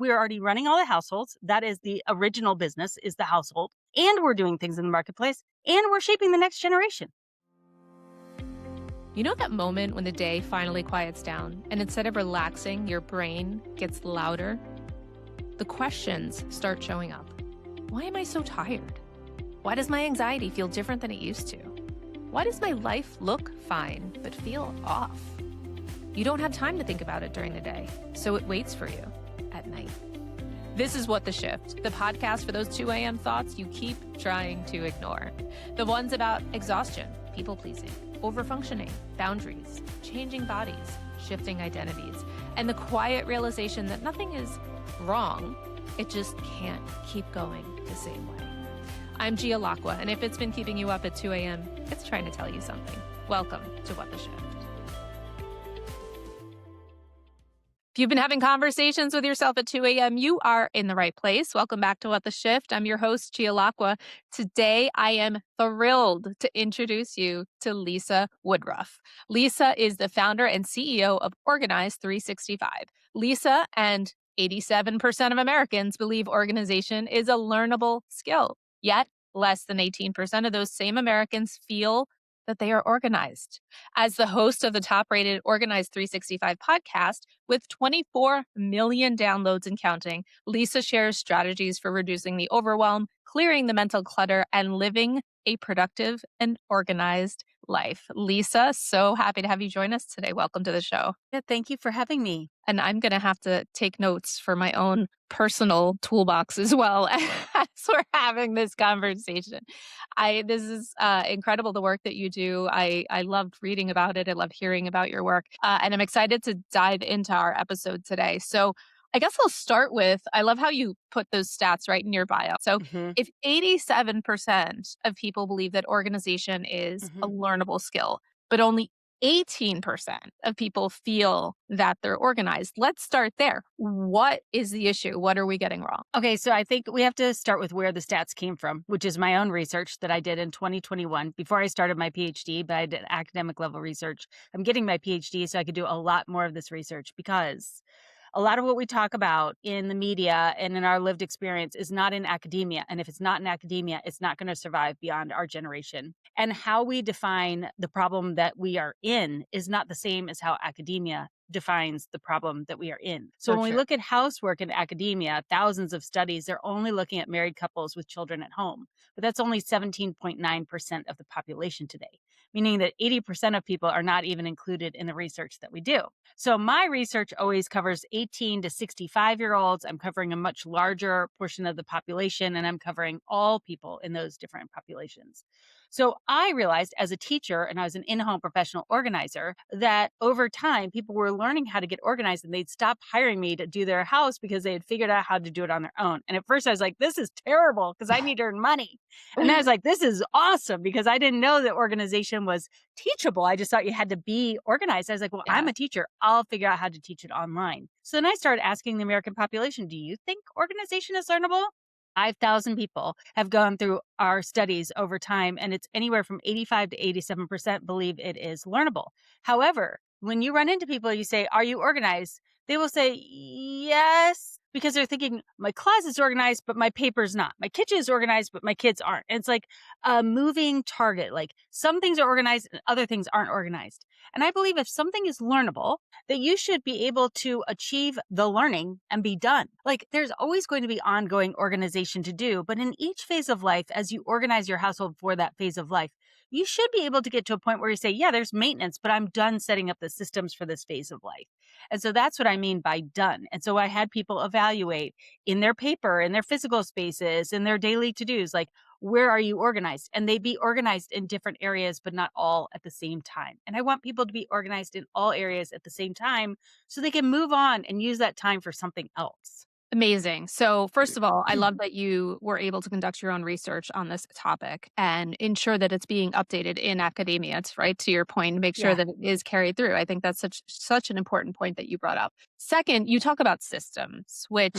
we're already running all the households. That is the original business, is the household. And we're doing things in the marketplace. And we're shaping the next generation. You know that moment when the day finally quiets down and instead of relaxing, your brain gets louder? The questions start showing up. Why am I so tired? Why does my anxiety feel different than it used to? Why does my life look fine but feel off? You don't have time to think about it during the day, so it waits for you at night. This is What the Shift, the podcast for those 2 a.m. thoughts you keep trying to ignore. The ones about exhaustion, people-pleasing, overfunctioning, boundaries, changing bodies, shifting identities, and the quiet realization that nothing is wrong, it just can't keep going the same way. I'm Gia Lacqua, and if it's been keeping you up at 2 a.m., it's trying to tell you something. Welcome to What the Shift. If you've been having conversations with yourself at 2 a.m., you are in the right place. Welcome back to What the Shift. I'm your host, Gia Lacqua. Today, I am thrilled to introduce you to Lisa Woodruff. Lisa is the founder and CEO of Organize 365. Lisa and 87% of Americans believe organization is a learnable skill. Yet, less than 18% of those same Americans feel that they are organized. As the host of the top-rated Organize 365 podcast, with 24 million downloads and counting, Lisa shares strategies for reducing the overwhelm, clearing the mental clutter, and living a productive and organized life. Lisa, so happy to have you join us today. Welcome to the show. Yeah, thank you for having me. And I'm going to have to take notes for my own personal toolbox as well as we're having this conversation. This is incredible, the work that you do. I loved reading about it. I love hearing about your work. And I'm excited to dive into our episode today. So I guess I'll start with, I love how you put those stats right in your bio. So if 87% of people believe that organization is a learnable skill, but only 18% of people feel that they're organized. Let's start there. What is the issue? What are we getting wrong? Okay, so I think we have to start with where the stats came from, which is my own research that I did in 2021 before I started my PhD, but I did academic level research. I'm getting my PhD so I could do a lot more of this research because a lot of what we talk about in the media and in our lived experience is not in academia. And if it's not in academia, it's not going to survive beyond our generation. And how we define the problem that we are in is not the same as how academia defines the problem that we are in. So when we look at housework in academia, thousands of studies, they're only looking at married couples with children at home. But that's only 17.9% of the population today, meaning that 80% of people are not even included in the research that we do. So my research always covers 18 to 65-year-olds. I'm covering a much larger portion of the population, and I'm covering all people in those different populations. So I realized as a teacher, and I was an in-home professional organizer, that over time, people were learning how to get organized and they'd stop hiring me to do their house because they had figured out how to do it on their own. And at first I was like, this is terrible because I need to earn money. And then I was like, this is awesome because I didn't know that organization was teachable. I just thought you had to be organized. I was like, well, I'm a teacher. I'll figure out how to teach it online. So then I started asking the American population, do you think organization is learnable? 5,000 people have gone through our studies over time, and it's anywhere from 85 to 87% believe it is learnable. However, when you run into people, you say, are you organized? They will say, yes, because they're thinking, my closet is organized, but my paper's not. My kitchen is organized, but my kids aren't. And it's like a moving target. Like some things are organized and other things aren't organized. And I believe if something is learnable, that you should be able to achieve the learning and be done. Like there's always going to be ongoing organization to do, but in each phase of life, as you organize your household for that phase of life, you should be able to get to a point where you say, yeah, there's maintenance, but I'm done setting up the systems for this phase of life. And so that's what I mean by done. And so I had people evaluate in their paper, in their physical spaces, in their daily to-dos, like, where are you organized? And they be organized in different areas, but not all at the same time. And I want people to be organized in all areas at the same time so they can move on and use that time for something else. Amazing. So first of all, I love that you were able to conduct your own research on this topic and ensure that it's being updated in academia. It's right to your point, make sure that it is carried through. I think that's such an important point that you brought up. Second, you talk about systems, which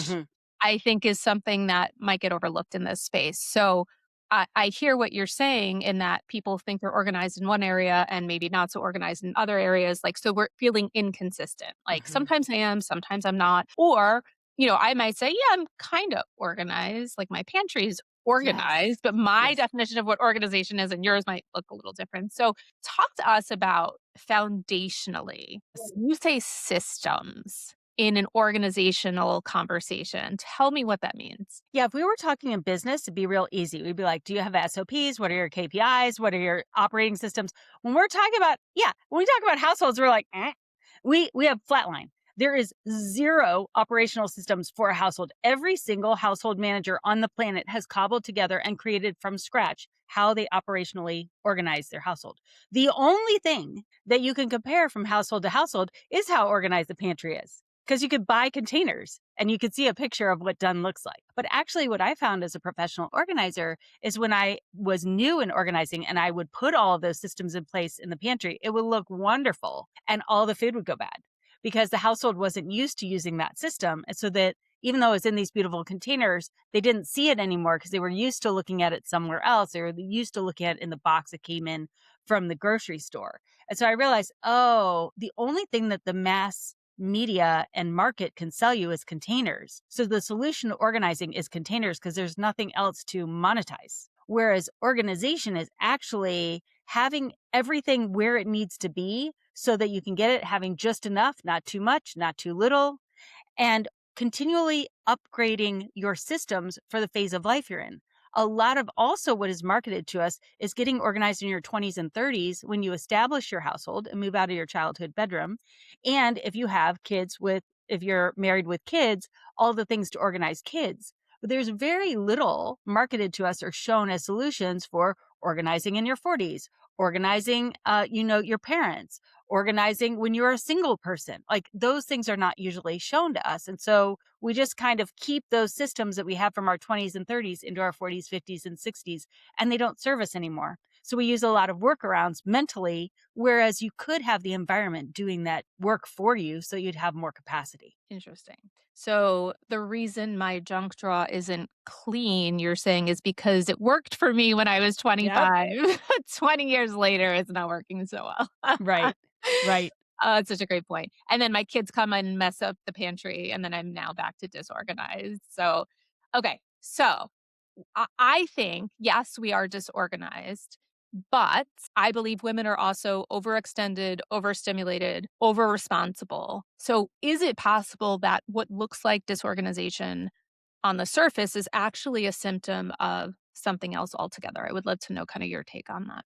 I think is something that might get overlooked in this space. So I hear what you're saying in that people think they're organized in one area and maybe not so organized in other areas. Like, so we're feeling inconsistent. Like sometimes I am, sometimes I'm not. Or I might say, yeah, I'm kind of organized. Like my pantry is Yes. organized, but my Yes. definition of what organization is and yours might look a little different. So, talk to us about foundationally. When you say systems in an organizational conversation, tell me what that means. Yeah, if we were talking in business, it'd be real easy. We'd be like, do you have SOPs? What are your KPIs? What are your operating systems? When we're talking about, yeah, when we talk about households, we're like, eh. We have flatline. There is zero operational systems for a household. Every single household manager on the planet has cobbled together and created from scratch how they operationally organize their household. The only thing that you can compare from household to household is how organized the pantry is, because you could buy containers and you could see a picture of what done looks like. But actually, what I found as a professional organizer is when I was new in organizing and I would put all of those systems in place in the pantry, it would look wonderful and all the food would go bad because the household wasn't used to using that system. And so that even though it's in these beautiful containers, they didn't see it anymore because they were used to looking at it somewhere else. They were used to looking at it in the box that came in from the grocery store. And so I realized, oh, the only thing that the mass media and market can sell you is containers. So the solution to organizing is containers because there's nothing else to monetize. Whereas organization is actually having everything where it needs to be so that you can get it having just enough, not too much, not too little, and continually upgrading your systems for the phase of life you're in. A lot of also what is marketed to us is getting organized in your 20s and 30s when you establish your household and move out of your childhood bedroom. And if you have kids if you're married with kids, all the things to organize kids. But there's very little marketed to us or shown as solutions for organizing in your 40s, organizing, your parents, organizing when you're a single person. Like those things are not usually shown to us. And so we just kind of keep those systems that we have from our 20s and 30s into our 40s, 50s, and 60s, and they don't serve us anymore. So we use a lot of workarounds mentally, whereas you could have the environment doing that work for you so you'd have more capacity. Interesting. So the reason my junk drawer isn't clean, you're saying, is because it worked for me when I was Yep. 25. 20 years later, it's not working so well. Right. Right. Oh, it's such a great point. And then my kids come and mess up the pantry, and then I'm now back to disorganized. So, okay. So I think, yes, we are disorganized, but I believe women are also overextended, overstimulated, overresponsible. So, is it possible that what looks like disorganization on the surface is actually a symptom of something else altogether? I would love to know kind of your take on that.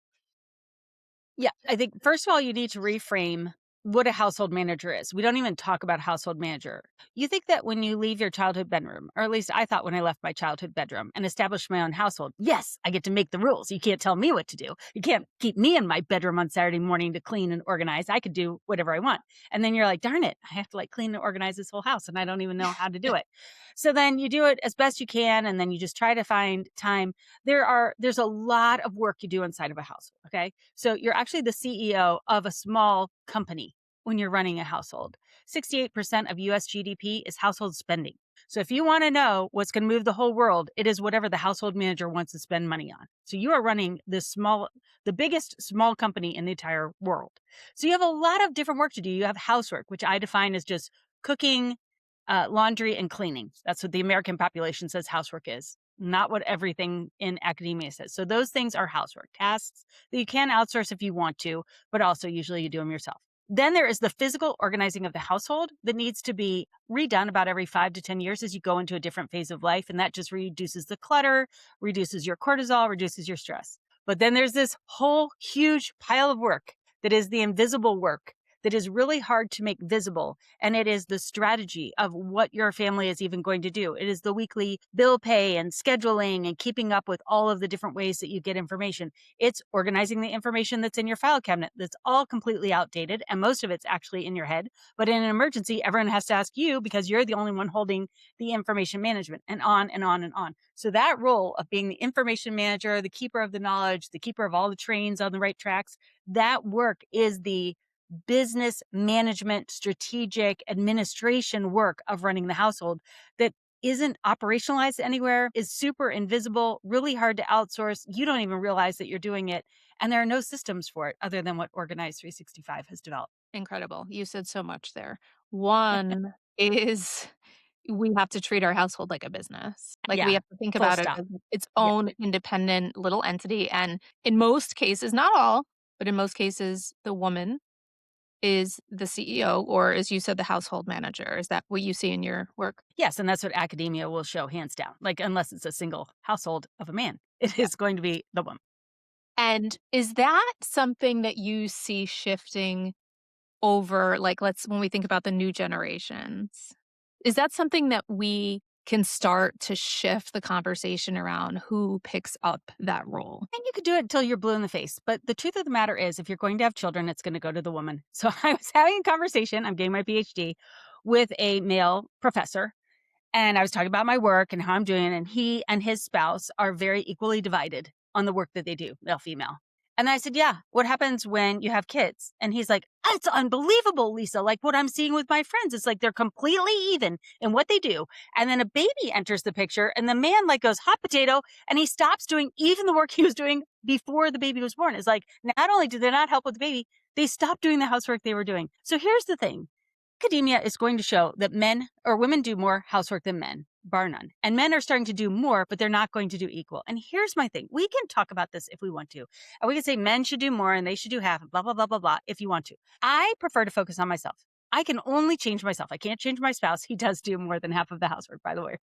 Yeah, I think first of all, you need to reframe what a household manager is. We don't even talk about household manager. You think that when you leave your childhood bedroom, or at least I thought when I left my childhood bedroom and established my own household, yes, I get to make the rules. You can't tell me what to do. You can't keep me in my bedroom on Saturday morning to clean and organize. I could do whatever I want. And then you're like, darn it, I have to like clean and organize this whole house and I don't even know how to do it. So then you do it as best you can and then you just try to find time. There's a lot of work you do inside of a household, okay? So you're actually the CEO of a small company when you're running a household. 68% of US GDP is household spending. So if you want to know what's going to move the whole world, it is whatever the household manager wants to spend money on. So you are running the biggest small company in the entire world. So you have a lot of different work to do. You have housework, which I define as just cooking, laundry, and cleaning. That's what the American population says housework is, not what everything in academia says. So those things are housework tasks that you can outsource if you want to, but also usually you do them yourself. Then there is the physical organizing of the household that needs to be redone about every 5 to 10 years as you go into a different phase of life. And that just reduces the clutter, reduces your cortisol, reduces your stress. But then there's this whole huge pile of work that is the invisible work that is really hard to make visible. And it is the strategy of what your family is even going to do. It is the weekly bill pay and scheduling and keeping up with all of the different ways that you get information. It's organizing the information that's in your file cabinet that's all completely outdated. And most of it's actually in your head. But in an emergency, everyone has to ask you because you're the only one holding the information management and on and on and on. So that role of being the information manager, the keeper of the knowledge, the keeper of all the trains on the right tracks, that work is the business management, strategic administration work of running the household that isn't operationalized anywhere, is super invisible, really hard to outsource. You don't even realize that you're doing it. And there are no systems for it other than what Organized 365 has developed. Incredible. You said so much there. One is we have to treat our household like a business. Like, we Yeah, have to think full about it stop. as its Yeah. own independent little entity, and in most cases, not all, but in most cases, the woman is the CEO, or as you said, the household manager. Is that what you see in your work? Yes, and that's what academia will show hands down. Like, unless it's a single household of a man, it Yeah. is going to be the woman. And is that something that you see shifting over, like, let's when we think about the new generations, is that something that we can start to shift the conversation around who picks up that role? And you could do it until you're blue in the face. But the truth of the matter is, if you're going to have children, it's going to go to the woman. So I was having a conversation, I'm getting my PhD, with a male professor. And I was talking about my work and how I'm doing, and he and his spouse are very equally divided on the work that they do, male, female. And I said, yeah, what happens when you have kids? And he's like, it's unbelievable, Lisa. Like what I'm seeing with my friends, it's like they're completely even in what they do. And then a baby enters the picture, and the man like goes hot potato, and he stops doing even the work he was doing before the baby was born. It's like, not only did they not help with the baby, they stopped doing the housework they were doing. So here's the thing. Academia is going to show that men or women do more housework than men, bar none. And men are starting to do more, but they're not going to do equal. And here's my thing. We can talk about this if we want to. And we can say men should do more and they should do half, blah, blah, blah, blah, blah, if you want to. I prefer to focus on myself. I can only change myself. I can't change my spouse. He does do more than half of the housework, by the way.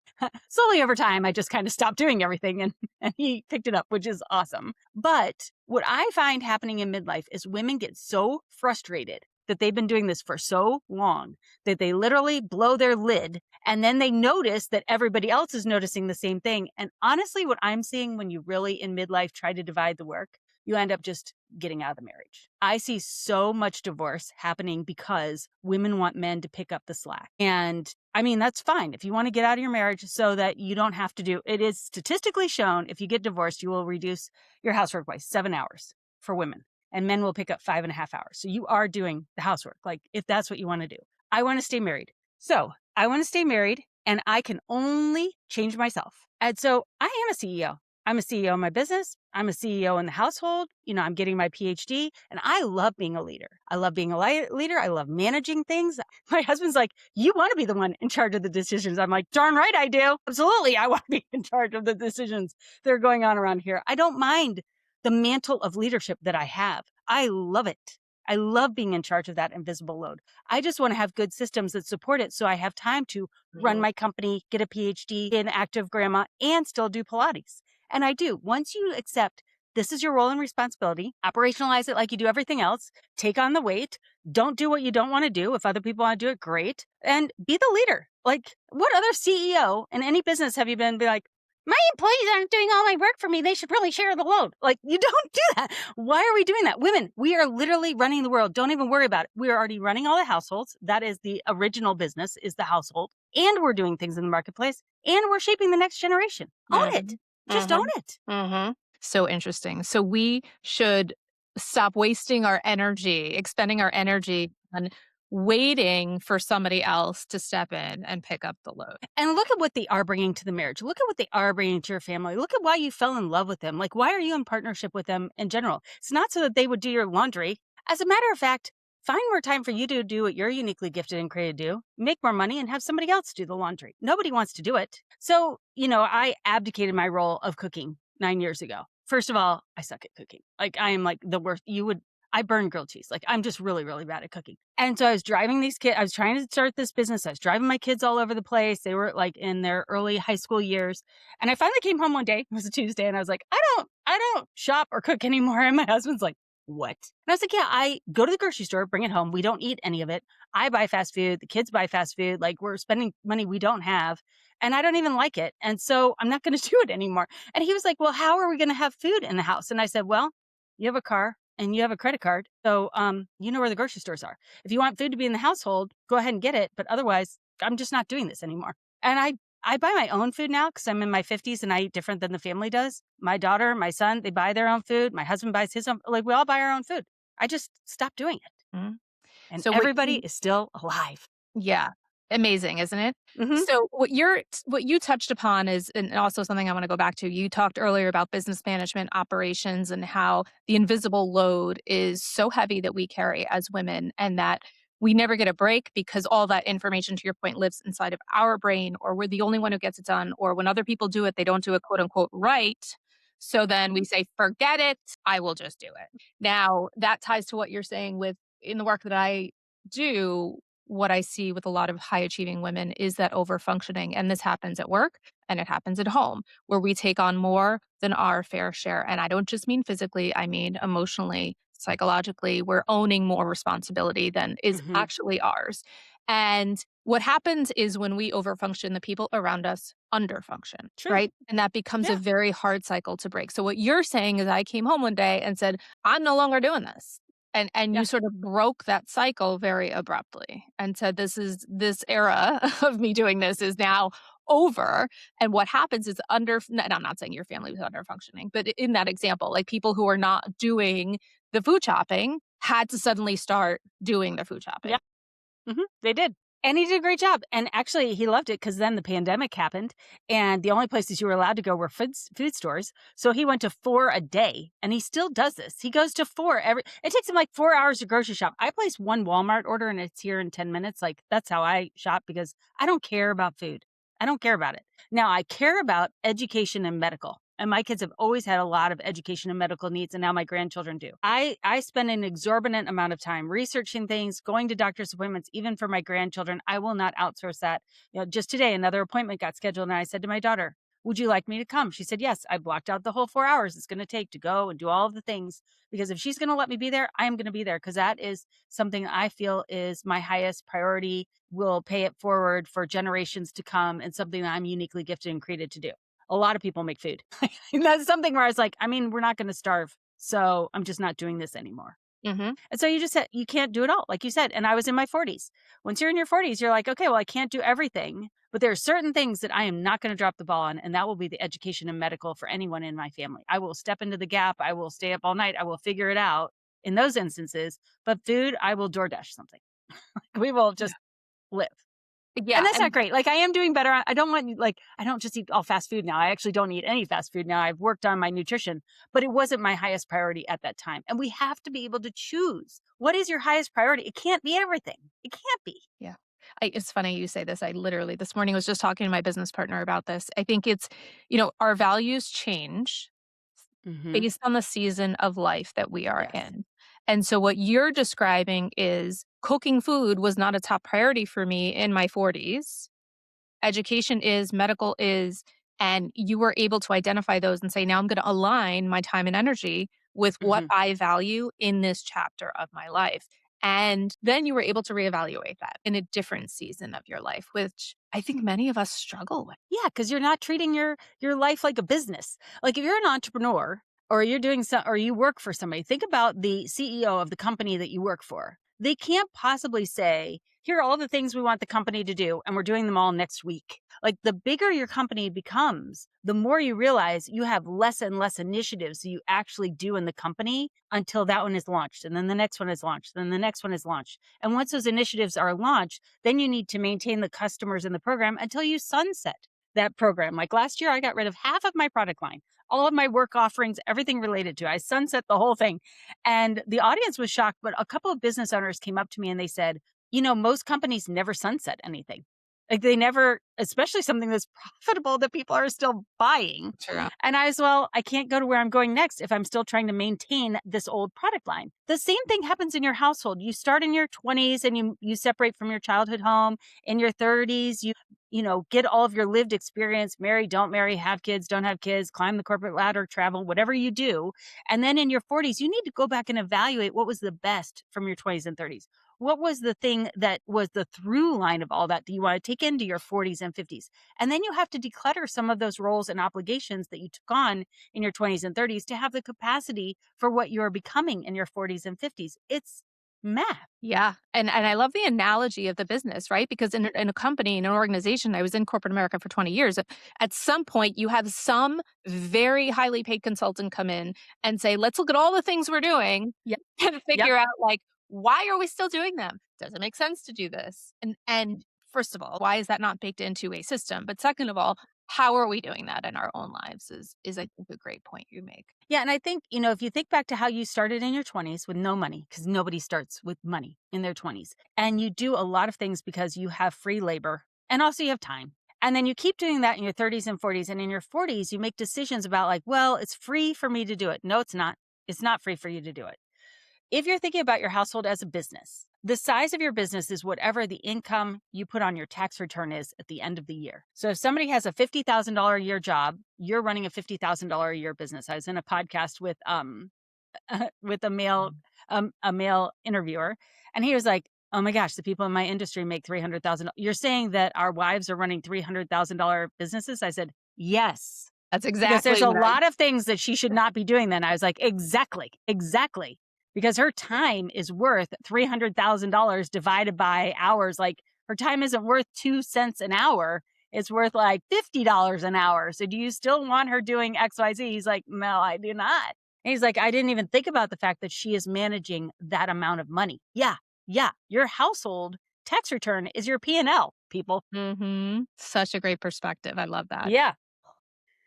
Slowly over time, I just kind of stopped doing everything and he picked it up, which is awesome. But what I find happening in midlife is women get so frustrated that they've been doing this for so long that they literally blow their lid and then they notice that everybody else is noticing the same thing. And honestly, what I'm seeing when you really in midlife try to divide the work, you end up just getting out of the marriage. I see so much divorce happening because women want men to pick up the slack. And I mean, that's fine if you want to get out of your marriage so that you don't have to do it. Is statistically shown if you get divorced, you will reduce your housework by 7 hours for women, and men will pick up 5.5 hours. So you are doing the housework, like if that's what you want to do. I want to stay married. So I want to stay married and I can only change myself. And so I am a CEO. I'm a CEO in my business. I'm a CEO in the household. You know, I'm getting my PhD and I love being a leader. I love being a leader. I love managing things. My husband's like, you want to be the one in charge of the decisions. I'm like, darn right I do. Absolutely. I want to be in charge of the decisions that are going on around here. I don't mind the mantle of leadership that I have. I love it. I love being in charge of that invisible load. I just want to have good systems that support it so I have time to run my company, get a PhD in active grandma, and still do Pilates. And I do. Once you accept this is your role and responsibility, operationalize it like you do everything else, take on the weight, don't do what you don't want to do. If other people want to do it, great. And be the leader. Like, what other CEO in any business have you been be like, my employees aren't doing all my work for me. They should really share the load. Like, you don't do that. Why are we doing that? Women, we are literally running the world. Don't even worry about it. We are already running all the households. That is the original business, is the household. And we're doing things in the marketplace. And we're shaping the next generation. Own it. Just own it. So interesting. So we should stop wasting our energy, expending our energy on waiting for somebody else to step in and pick up the load. And look at what they are bringing to the marriage. Look at what they are bringing to your family. Look at why you fell in love with them. Like, why are you in partnership with them in general? It's not so that they would do your laundry. As a matter of fact, find more time for you to do what you're uniquely gifted and created to do, make more money, and have somebody else do the laundry. Nobody wants to do it. So, you know, I abdicated my role of cooking 9 years ago. First of all, I suck at cooking. Like, I am like the worst. I burn grilled cheese. Like, I'm just really, really bad at cooking. And so I was driving these kids. I was trying to start this business. I was driving my kids all over the place. They were like in their early high school years. And I finally came home one day. It was a Tuesday. And I was like, I don't shop or cook anymore. And my husband's like, what? And I was like, yeah, I go to the grocery store, bring it home. We don't eat any of it. I buy fast food. The kids buy fast food. Like, we're spending money we don't have. And I don't even like it. And so I'm not going to do it anymore. And he was like, well, how are we going to have food in the house? And I said, well, you have a car and you have a credit card. So, you know where the grocery stores are. If you want food to be in the household, go ahead and get it. But otherwise, I'm just not doing this anymore. And I buy my own food now because I'm in my 50s and I eat different than the family does. My daughter, my son, they buy their own food. My husband buys his own. Like, we all buy our own food. I just stopped doing it. Mhm. And So everybody is still alive. yeah, amazing, isn't it? Hmm. So what you touched upon is, and also something I want to go back to. You talked earlier about business management operations and how the invisible load is so heavy that we carry as women, and that we never get a break because all that information, to your point, lives inside of our brain, or we're the only one who gets it done, or when other people do it, they don't do it quote unquote right. So then we say, forget it, I will just do it. Now, that ties to what you're saying with in the work that I do. What I see with a lot of high achieving women is that over functioning. And this happens at work and it happens at home, where we take on more than our fair share. And I don't just mean physically, I mean emotionally, psychologically. We're owning more responsibility than is Mhm. actually ours. And what happens is when we overfunction, the people around us underfunction, True. right? And that becomes a Yeah. very hard cycle to break. So what you're saying is I came home one day and said, I'm no longer doing this. And Yeah. you sort of broke that cycle very abruptly and said, this era of me doing this is now over. And what happens is and I'm not saying your family was under functioning, but in that example, like people who are not doing the food shopping had to suddenly start doing the food Yeah. shopping. They did. And he did a great job. And actually, he loved it because then the pandemic happened, and the only places you were allowed to go were food stores. So he went to 4 a day, and he still does this. He goes to 4 every it takes him, like, 4 hours to grocery shop. I place 1 Walmart order, and it's here in 10 minutes. Like, that's how I shop because I don't care about food. I don't care about it. Now, I care about education and medical, and my kids have always had a lot of education and medical needs, and now my grandchildren do. I spend an exorbitant amount of time researching things, going to doctor's appointments, even for my grandchildren. I will not outsource that. Just today, another appointment got scheduled, and I said to my daughter, "Would you like me to come?" She said, "Yes." I blocked out the whole 4 hours it's going to take to go and do all of the things because if she's going to let me be there, I am going to be there because that is something I feel is my highest priority, will pay it forward for generations to come, and something that I'm uniquely gifted and created to do. A lot of people make food. And that's something where I was like, I mean, we're not going to starve. So I'm just not doing this anymore. Mhm. And so you just said, you can't do it all, like you said. And I was in my 40s. Once you're in your 40s, you're like, okay, well, I can't do everything, but there are certain things that I am not going to drop the ball on. And that will be the education and medical for anyone in my family. I will step into the gap. I will stay up all night. I will figure it out in those instances. But food, I will DoorDash something. We will Yeah. just live. And Yeah, that's not and great. Like, I am doing better. I don't want like, I don't just eat all fast food now. I actually don't eat any fast food now. I've worked on my nutrition, but it wasn't my highest priority at that time. And we have to be able to choose. What is your highest priority? It can't be everything. It can't be. yeah. It's funny you say this. I literally this morning was just talking to my business partner about this. I think it's, our values change Mhm. based on the season of life that we are Yes. in. And so what you're describing is cooking food was not a top priority for me in my 40s. Education is, medical is, and you were able to identify those and say, now I'm going to align my time and energy with what Mhm. I value in this chapter of my life. And then you were able to reevaluate that in a different season of your life, which I think many of us struggle with. Yeah, because you're not treating your life like a business. Like if you're an entrepreneur or you're doing some or you work for somebody, think about the CEO of the company that you work for. They can't possibly say, "Here are all the things we want the company to do, and we're doing them all next week." Like the bigger your company becomes, the more you realize you have less and less initiatives that you actually do in the company until that one is launched, and then the next one is launched, then the next one is launched. And once those initiatives are launched, then you need to maintain the customers in the program until you sunset that program. Like last year, I got rid of half of my product line, all of my work offerings, everything related to it. I sunset the whole thing. And the audience was shocked, but a couple of business owners came up to me and they said, most companies never sunset anything. Like they never, especially something that's profitable that people are still buying. True. And I was, well, I can't go to where I'm going next if I'm still trying to maintain this old product line. The same thing happens in your household. You start in your 20s and you separate from your childhood home. In your 30s, get all of your lived experience, marry, don't marry, have kids, don't have kids, climb the corporate ladder, travel, whatever you do. And then in your 40s, you need to go back and evaluate what was the best from your 20s and 30s. What was the thing that was the through line of all that you want to take into your 40s and 50s? And then you have to declutter some of those roles and obligations that you took on in your 20s and 30s to have the capacity for what you're becoming in your 40s and 50s. It's math. Yeah, and I love the analogy of the business, right? Because in a company, in an organization, I was in corporate America for 20 years. At some point, you have some very highly paid consultant come in and say, "Let's look at all the things we're doing Yep. and Yep. figure out like why are we still doing them? Does it make sense to do this?" And first of all, why is that not baked into a system? But second of all, how are we doing that in our own lives is I think a great point you make. Yeah, and I think, if you think back to how you started in your 20s with no money, because nobody starts with money in their 20s, and you do a lot of things because you have free labor and also you have time. And then you keep doing that in your 30s and 40s. And in your 40s, you make decisions about, like, well, it's free for me to do it. No, it's not. It's not free for you to do it. If you're thinking about your household as a business, the size of your business is whatever the income you put on your tax return is at the end of the year. So if somebody has a $50,000 a year job, you're running a $50,000 a year business. I was in a podcast with with a male interviewer, and he was like, "Oh my gosh, the people in my industry make 300,000. You're saying that our wives are running $300,000 businesses?" I said, "Yes." That's He goes, "There's exactly a what I lot of things that she should not be doing then." I was like, "Exactly, exactly." Because her time is worth $300,000 divided by hours. Like, her time isn't worth 2 cents an hour. It's worth like $50 an hour. So do you still want her doing XYZ? He's like, "No, I do not." And he's like, "I didn't even think about the fact that she is managing that amount of money." Yeah. Yeah. Your household tax return is your P&L, people. Such a great perspective. I love that. Yeah.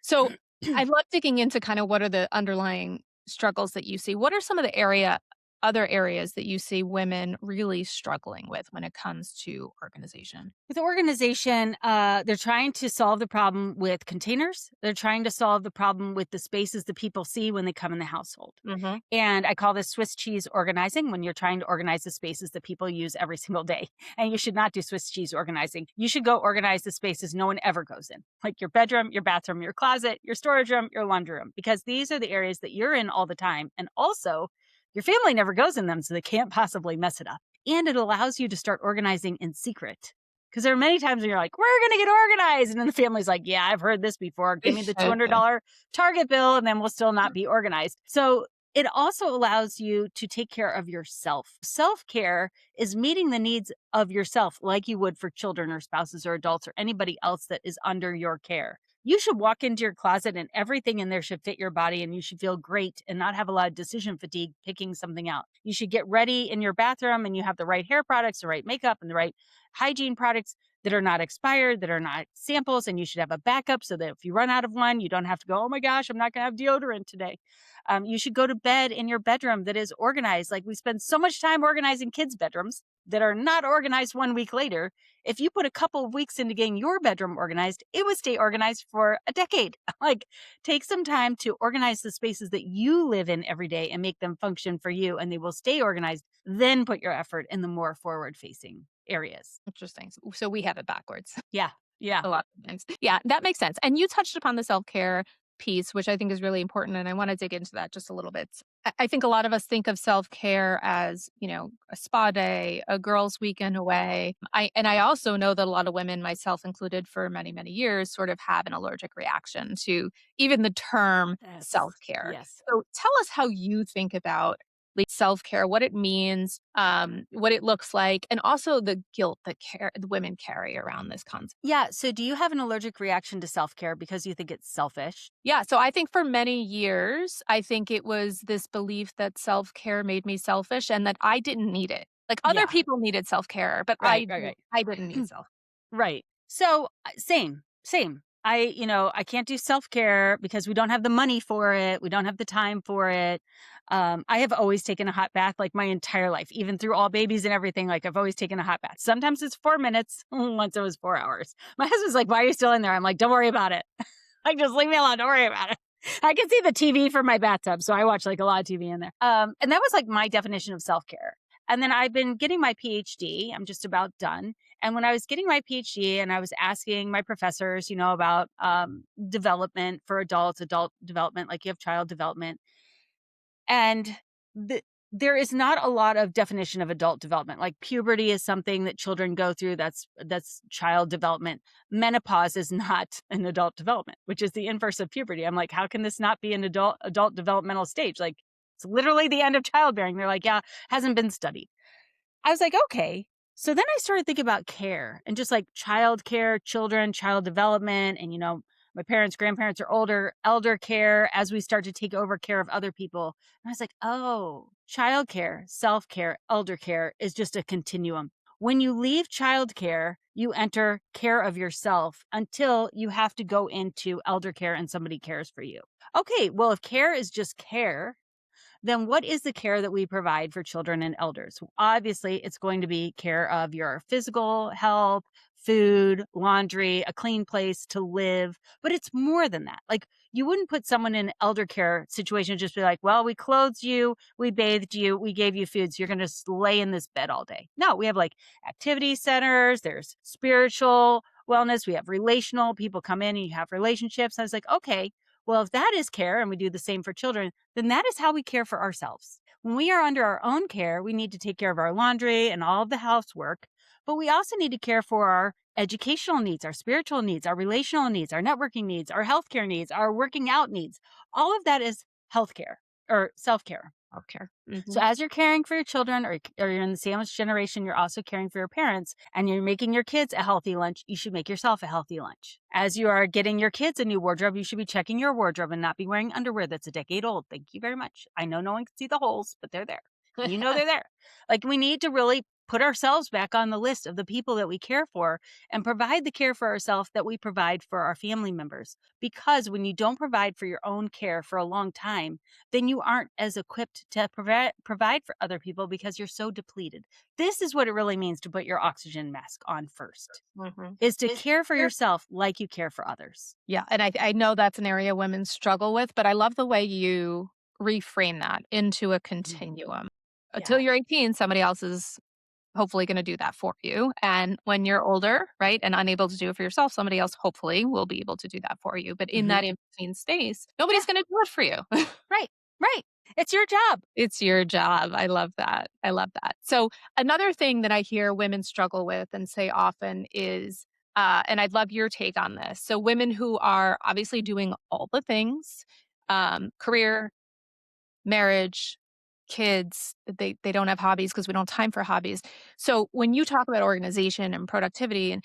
So I love digging into kind of what are the underlying struggles that you see. What are some of the other areas that you see women really struggling with when it comes to organization? With the organization, they're trying to solve the problem with containers. They're trying to solve the problem with the spaces that people see when they come in the household. Hmm. And I call this Swiss cheese organizing, when you're trying to organize the spaces that people use every single day. And you should not do Swiss cheese organizing. You should go organize the spaces no one ever goes in, like your bedroom, your bathroom, your closet, your storage room, your laundry room, because these are the areas that you're in all the time. And also, your family never goes in them, so they can't possibly mess it up. And it allows you to start organizing in secret. Because there are many times when you're like, "We're going to get organized." And then the family's like, "Yeah, I've heard this before. Give me the $200 Target bill and then we'll still not be organized." So it also allows you to take care of yourself. Self care is meeting the needs of yourself like you would for children or spouses or adults or anybody else that is under your care. You should walk into your closet and everything in there should fit your body and you should feel great and not have a lot of decision fatigue picking something out. You should get ready in your bathroom and you have the right hair products, the right makeup, and the right hygiene products that are not expired, that are not samples, and you should have a backup so that if you run out of one, you don't have to go, "Oh my gosh, I'm not going to have deodorant today." You should go to bed in your bedroom that is organized. Like, we spend so much time organizing kids' bedrooms that are not organized 1 week later. If you put a couple of weeks into getting your bedroom organized, it would stay organized for a decade. Like, take some time to organize the spaces that you live in every day and make them function for you, and they will stay organized. Then put your effort in the more forward facing areas. Interesting. So we have it backwards. Yeah. Yeah. A lot of times. Yeah, that makes sense. And you touched upon the self-care piece, which I think is really important. And I want to dig into that just a little bit. I think a lot of us think of self-care as, a spa day, a girls' weekend away. I also know that a lot of women, myself included, for many, many years, sort of have an allergic reaction to even the term Yes. self-care. Yes. So tell us how you think about self-care, what it means, what it looks like, and also the guilt that the women carry around this concept. Yeah. So, do you have an allergic reaction to self care because you think it's selfish? Yeah, so I think for many years, I think it was this belief that self-care made me selfish and that I didn't need it. Like other Yeah. people needed self-care, but Right. Right. I didn't need self. Right. So, same, same. I can't do self care because we don't have the money for it. We don't have the time for it. I have always taken a hot bath like my entire life, even through all babies and everything. Like, I've always taken a hot bath. Sometimes it's 4 minutes. Once it was 4 hours. My husband's like, "Why are you still in there?" I'm like, "Don't worry about it. Like, just leave me alone. Don't worry about it." I can see the TV from my bathtub. So I watch like a lot of TV in there. And that was like my definition of self care. And then I've been getting my PhD. I'm just about done. And when I was getting my PhD and I was asking my professors, about development for adults, adult development, like you have child development. And the, there is not a lot of definition of adult development. Like, puberty is something that children go through. That's child development. Menopause is not an adult development, which is the inverse of puberty. I'm like, how can this not be an adult developmental stage? Like, it's literally the end of childbearing. They're like, "Yeah, hasn't been studied." I was like, okay. So then I started thinking about care and just like child care, children, child development. And, my parents, grandparents are older, elder care as we start to take over care of other people. And I was like, oh, child care, self care, elder care is just a continuum. When you leave childcare, you enter care of yourself until you have to go into elder care and somebody cares for you. Okay, well, if care is just care, then what is the care that we provide for children and elders? Obviously, it's going to be care of your physical health, food, laundry, a clean place to live, but it's more than that. Like, you wouldn't put someone in an elder care situation and just be like, well, we clothed you, we bathed you, we gave you food, so you're going to lay in this bed all day. No, we have like activity centers, there's spiritual wellness, we have relational, people come in and you have relationships. I was like, okay, well, if that is care and we do the same for children, then that is how we care for ourselves. When we are under our own care, we need to take care of our laundry and all of the housework, but we also need to care for our educational needs, our spiritual needs, our relational needs, our networking needs, our healthcare needs, our working out needs. All of that is healthcare or self care. Healthcare. So as you're caring for your children or you're in the sandwich generation, you're also caring for your parents and you're making your kids a healthy lunch, you should make yourself a healthy lunch. As you are getting your kids a new wardrobe, you should be checking your wardrobe and not be wearing underwear that's a decade old. Thank you very much. I know no one can see the holes, but they're there. You know they're there. Like, we need to really put ourselves back on the list of the people that we care for and provide the care for ourselves that we provide for our family members. Because when you don't provide for your own care for a long time, then you aren't as equipped to provide for other people because you're so depleted. This is what it really means to put your oxygen mask on first, Mhm. is to care for yourself like you care for others. Yeah, and I know that's an area women struggle with, but I love the way you reframe that into a Mhm. continuum. Until Yeah. you're 18, somebody else is hopefully gonna do that for you, and when you're older, right, and unable to do it for yourself, somebody else hopefully will be able to do that for you, but in Hmm. that in-between space, Yeah. nobody's gonna do it for you. Right. Right. It's your job. It's your job. I love that. I love that. So another thing that I hear women struggle with and say often is, and I'd love your take on this. So women who are obviously doing all the things, career, marriage, kids, they don't have hobbies because we don't have time for hobbies. So when you talk about organization and productivity and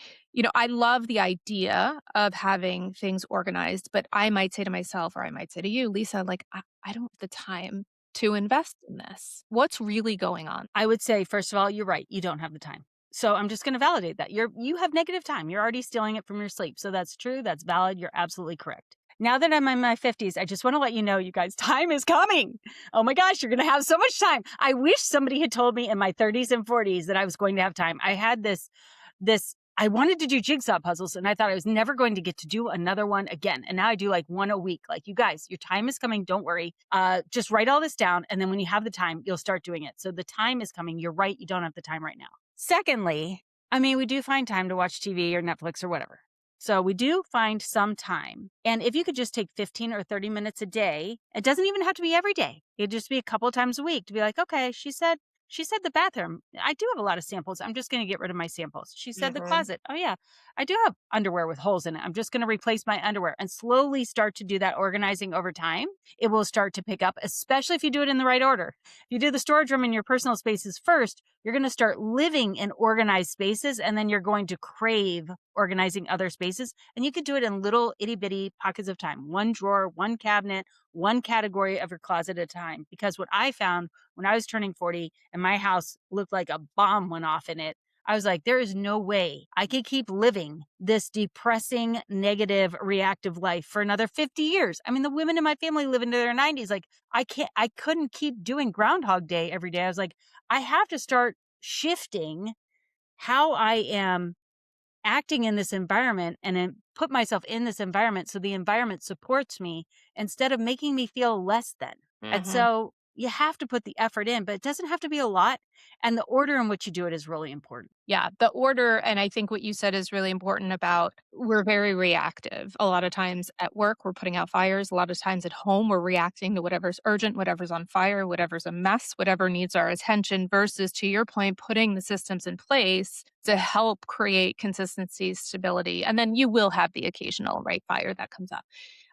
I love the idea of having things organized, but I might say to myself or I might say to you, Lisa, like I don't have the time to invest in this. What's really going on? I would say, first of all, you're right. You don't have the time. So I'm just going to validate that. You have negative time. You're already stealing it from your sleep. So that's true. That's valid. You're absolutely correct. Now that I'm in my 50s, I just want to let you know, you guys, time is coming. Oh my gosh, you're going to have so much time. I wish somebody had told me in my 30s and 40s that I was going to have time. I had this I wanted to do jigsaw puzzles and I thought I was never going to get to do another one again. And now I do like one a week. Like, you guys, your time is coming. Don't worry. Just write all this down. And then when you have the time, you'll start doing it. So the time is coming. You're right. You don't have the time right now. Secondly, I mean, we do find time to watch TV or Netflix or whatever. So we do find some time. And if you could just take 15 or 30 minutes a day, it doesn't even have to be every day. It'd just be a couple of times a week to be like, okay, she said the bathroom. I do have a lot of samples. I'm just going to get rid of my samples. She said the Mhm. closet. Oh, yeah. I do have underwear with holes in it. I'm just going to replace my underwear and slowly start to do that organizing over time. It will start to pick up, especially if you do it in the right order. If you do the storage room in your personal spaces first, you're going to start living in organized spaces and then you're going to crave organizing other spaces. And you could do it in little itty bitty pockets of time, one drawer, one cabinet, one category of your closet at a time. Because what I found when I was turning 40 and my house looked like a bomb went off in it, I was like, there is no way I could keep living this depressing, negative, reactive life for another 50 years. I mean, the women in my family live into their 90s. Like, I couldn't keep doing Groundhog Day every day. I was like, I have to start shifting how I am acting in this environment and then put myself in this environment so the environment supports me instead of making me feel less than. And Mhm. so you have to put the effort in, but it doesn't have to be a lot. And the order in which you do it is really important. Yeah, the order, and I think what you said is really important about we're very reactive. A lot of times at work, we're putting out fires. A lot of times at home, we're reacting to whatever's urgent, whatever's on fire, whatever's a mess, whatever needs our attention, versus to your point, putting the systems in place to help create consistency, stability. And then you will have the occasional right fire that comes up.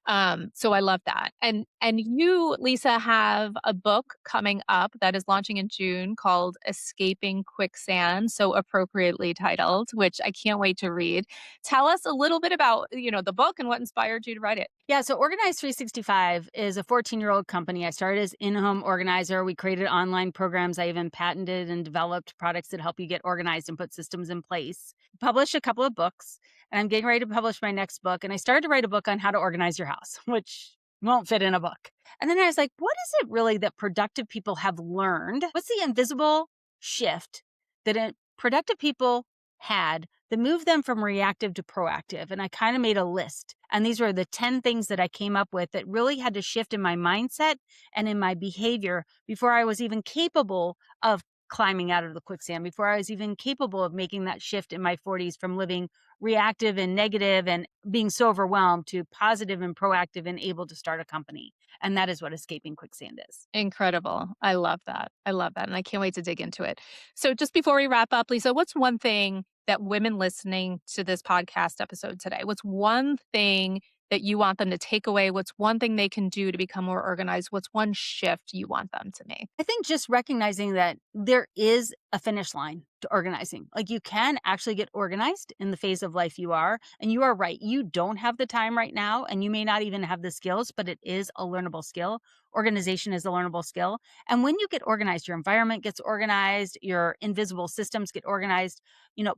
So I love that. And you, Lisa, have a book coming up that is launching in June called Escaping Quicksand, so appropriately titled, which I can't wait to read. Tell us a little bit about, the book and what inspired you to write it. Yeah, so Organize 365 is a 14-year-old company. I started as in-home organizer. We created online programs. I even patented and developed products that help you get organized and put systems in place. Published a couple of books, and I'm getting ready to publish my next book. And I started to write a book on how to organize your house, which won't fit in a book. And then I was like, what is it really that productive people have learned? What's the invisible shift that productive people had that moved them from reactive to proactive? And I kind of made a list. And these were the 10 things that I came up with that really had to shift in my mindset and in my behavior before I was even capable of climbing out of the quicksand, before I was even capable of making that shift in my 40s from living reactive and negative and being so overwhelmed to positive and proactive and able to start a company. And that is what Escaping Quicksand is. Incredible. I love that. I love that. And I can't wait to dig into it. So, just before we wrap up, Lisa, what's one thing that women listening to this podcast episode today, what's one thing that you want them to take away? What's one thing they can do to become more organized? What's one shift you want them to make? I think just recognizing that there is a finish line to organizing. Like you can actually get organized in the phase of life you are. And you are right. You don't have the time right now, and you may not even have the skills, but it is a learnable skill. Organization is a learnable skill. And when you get organized, your environment gets organized, your invisible systems get organized.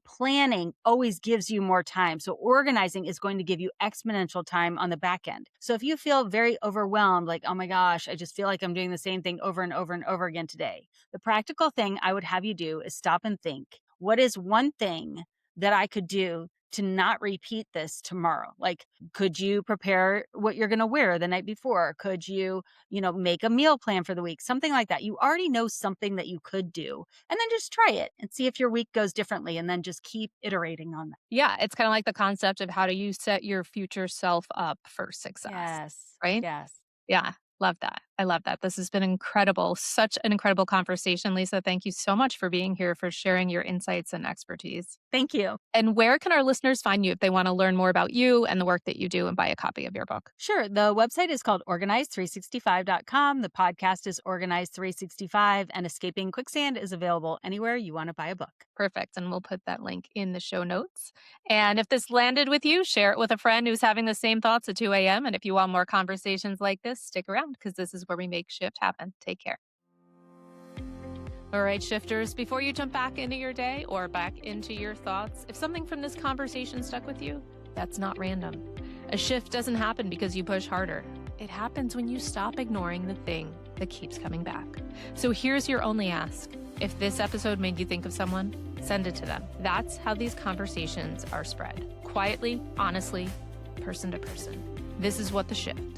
Planning always gives you more time. So organizing is going to give you exponential time on the back end. So if you feel very overwhelmed, like, oh my gosh, I just feel like I'm doing the same thing over and over and over again today, the practical thing I would have you do is stop and think, what is one thing that I could do to not repeat this tomorrow? Like, could you prepare what you're going to wear the night before? Could you, make a meal plan for the week? Something like that. You already know something that you could do, and then just try it and see if your week goes differently, and then just keep iterating on that. Yeah, it's kind of like the concept of how do you set your future self up for success, Yes. right? Yes. Yeah, love that. I love that. This has been incredible. Such an incredible conversation, Lisa. Thank you so much for being here, for sharing your insights and expertise. Thank you. And where can our listeners find you if they want to learn more about you and the work that you do and buy a copy of your book? Sure. The website is called organize365.com. The podcast is Organize 365, and Escaping Quicksand is available anywhere you want to buy a book. Perfect. And we'll put that link in the show notes. And if this landed with you, share it with a friend who's having the same thoughts at 2 a.m. And if you want more conversations like this, stick around because this is where we make shift happen. Take care. All right, shifters, before you jump back into your day or back into your thoughts, if something from this conversation stuck with you, that's not random. A shift doesn't happen because you push harder. It happens when you stop ignoring the thing that keeps coming back. So here's your only ask. If this episode made you think of someone, send it to them. That's how these conversations are spread. Quietly, honestly, person to person. This is what the shift.